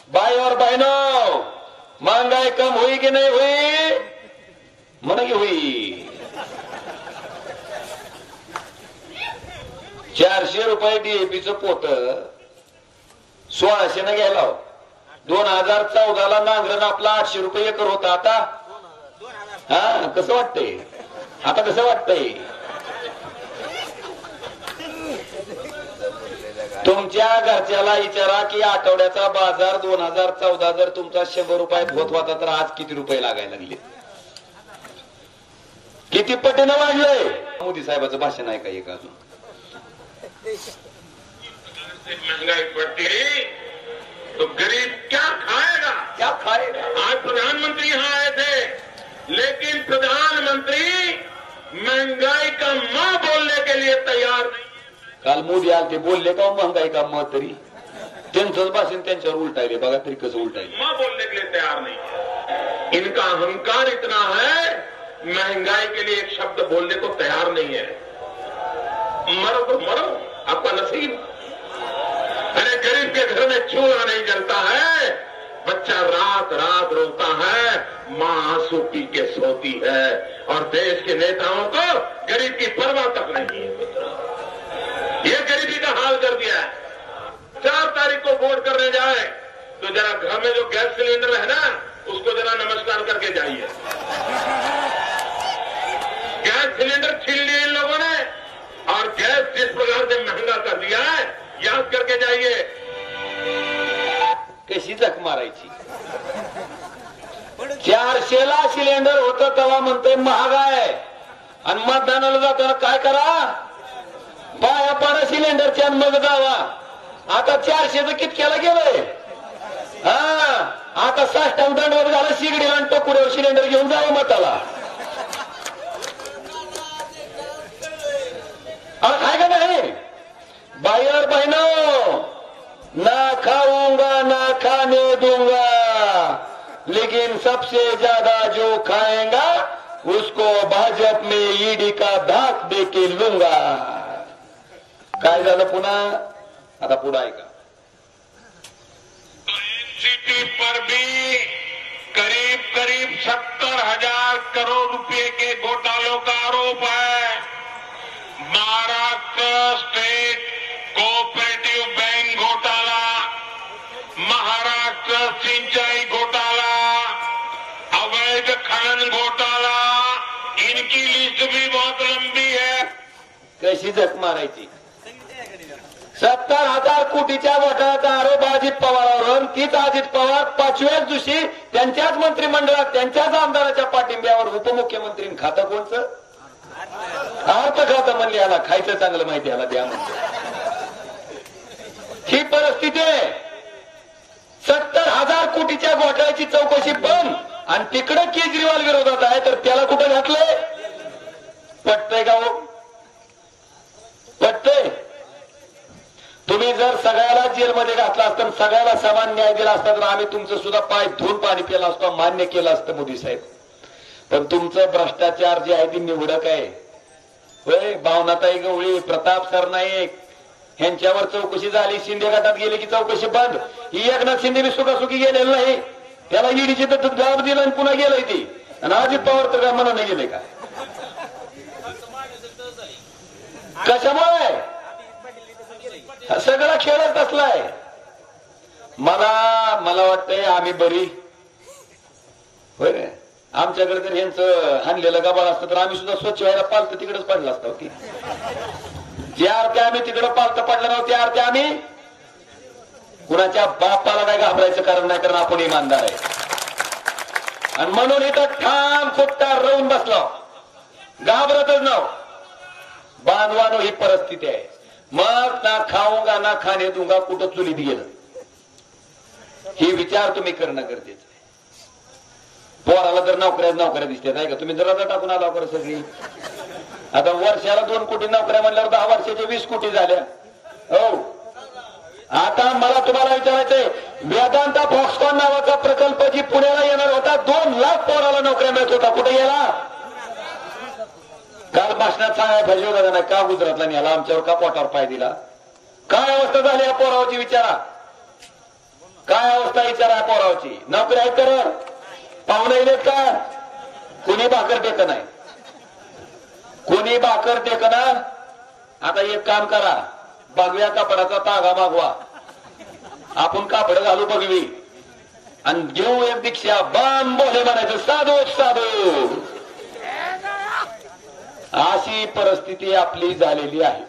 भाई और बहनों, महंगाई कम हुई कि नहीं हुई? म्हण की हुई. 400 रुपये डीएपीचं पोत 1600 न घ्यायला. 2014ला नांगरण आपला 800 रुपये एकर होता. आता हा कसं वाटतंय? आता कसं वाटतंय? तुमच्या घरच्याला विचारा की आठवड्याचा बाजार 2014 जर तुमचा 100 रुपयात होत होता तर आज किती रुपये लागायला लागले? किती पटीनं वाढलंय? मोदी साहेबाचं भाषण आहे का एक अजून? महंगाई बढ़ती है तो गरीब क्या खाएगा? क्या खाएगा? आज प्रधानमंत्री यहाँ आए थे, लेकिन प्रधानमंत्री महंगाई का मां बोलने के लिए तैयार नहीं. काल मोदी आले ते बोलले का महंगाई का मत तरी त्यांचंच भाषण त्यांच्यावर उलटायले. बघा तरी कसं उलटायले. मां बोलने के लिए तैयार नहीं है. इनका अहंकार इतना है, महंगाई के लिए एक शब्द बोलने को तैयार नहीं है. मरो तो मरो, आपका नसीब. अरे गरीब के घर में चूल्हा नहीं जलता है, बच्चा रात रात रोता है, मां आंसू पी के सोती है, और देश के नेताओं को गरीब की परवाह तक नहीं है. ये गरीबी का हाल कर दिया है. 4 तारीख को वोट करने जाए तो जरा घर में जो गैस सिलेंडर है ना, उसको जरा नमस्कार करके जाइए. गैस सिलेंडर छीन लिए इन लोगों ने, और गैस जिस प्रकार से महंगा कर दिया है, याद करके जाइए. कशी जख मारायची. 400ला सिलेंडर होतं तेव्हा म्हणतोय महाग आहे, आणि मतदानाला जाताना काय करा? पाया पाडा सिलेंडरच्या मग जावा. आता 400चं कितक्याला गेलंय? हा आता साष्टांग दंडवत झालं शिगडीला आणि टोकुड्यावर सिलेंडर घेऊन जावं मताला. काय का नाही? भाई और बहनों, ना खाऊंगा ना खाने दूंगा, लेकिन सबसे ज्यादा जो खाएगा उसको भाजप में ईडी का धाक दे के लूंगा. काय झालं पुन्हा? आता पुढे ऐका. एनसीटी पर भी करीब करीब 70,000 करोड़ रुपए के घोटालों का आरोप है. महाराष्ट्र स्टेट कोऑपरेटिव बैंक घोटाला, महाराष्ट्र सिंचाई घोटाला, अवैध खनन घोटाला, इनकी लिस्ट भी बहुत लंबी है. कशी जख मारायची. 70,000 कोटीच्या घोटाळ्याचा आरोप अजित पवारांवर. तीच अजित पवार 5व्याच दिवशी त्यांच्याच मंत्रिमंडळात त्यांच्याच आमदाराच्या पाठिंब्यावर उपमुख्यमंत्री. खातं कोणचं? अर्थ खातं म्हणले. याला खायचं चांगलं माहिती, याला द्या म्हणते. ही परिस्थिती आहे. 70,000 कोटीच्या घोटाळ्याची चौकशी बंद, आणि तिकडे केजरीवाल विरोधात आहे, तर त्याला कुठं घातलंय? पटतंय का हो? पटतंय? तुम्ही जर सगळ्याला जेलमध्ये घातला असतं, सगळ्याला समान न्याय दिला असता, तर आम्ही तुमचं सुद्धा पाय धुवून पाणी पिलं असतं, मान्य केलं असतं मोदी साहेब. पण तुमचं भ्रष्टाचार जे आहे ती निवडक आहे. होय, भावनाताई गवळी, प्रताप सरनाईक यांच्यावर चौकशी झाली. शिंदे गटात गेले की चौकशी बंद. ही एकनाथ शिंदे सुखासुखी गेलेलं नाही, त्याला ईडीची जबाब दिला आणि पुन्हा गेलंय ती. आणि अजित पवार तर काय मनाने गेले का? कशामुळे? सगळा खेळच असलाय. मला वाटतंय आम्ही बरी. होय रे, आमच्याकडे जर यांचं हाणलेलं गबाळ असतं तर आम्ही सुद्धा स्वच्छ व्हायला पालतं तिकडेच पडलं असतं. की जी आरती आम्ही तिकडे पालतं पडलं नव्हती, आरती आम्ही कुणाच्या बापाला काय घाबरायचं कारण नाही, कारण आपण इमानदार आहे. आणि म्हणून इथं ठाम फुटकार राहून बसलो, घाबरतच नाव. बांधवानो ही परिस्थिती आहे. मग ना खाऊंगा ना खाणे दूंगा कुठं चुलीत गेलं, हे विचार तुम्ही करणं गरजेचं आहे. पोराला जर नोकऱ्या दिसतात आहे का? तुम्ही जरा टाकून आला बरं सगळी. आता वर्षाला 2 कोटी नोकऱ्या म्हणल्यावर 10 वर्षाच्या 20 कोटी झाल्या. हो, आता मला तुम्हाला विचारायचंय, वेदांता फॉक्सकॉन नावाचा प्रकल्प जी पुण्याला येणार होता, 2 लाख पोराला नोकऱ्या मिळत होता, कुठे गेला? काल भाषणात सांगायला पाहिजे होता नाही का? गुजरातला नेला, आमच्यावर का पोटावर पाय दिला? काय अवस्था झाली या पोरावरची विचारा. काय अवस्था विचारा पोरावची. नोकरी आहेत कर, पाहुणे येत का? कोणी भाकर टेक नाही, कोणी भाकर टेक ना. आता एक काम करा, बघव्या कापडाचा तागा मागवा, आपण कापड घालू बघवी आणि घेऊ एक दीक्षा. बाम बोले म्हणायचं, साधू साधू. अशी परिस्थिती आपली झालेली आहे.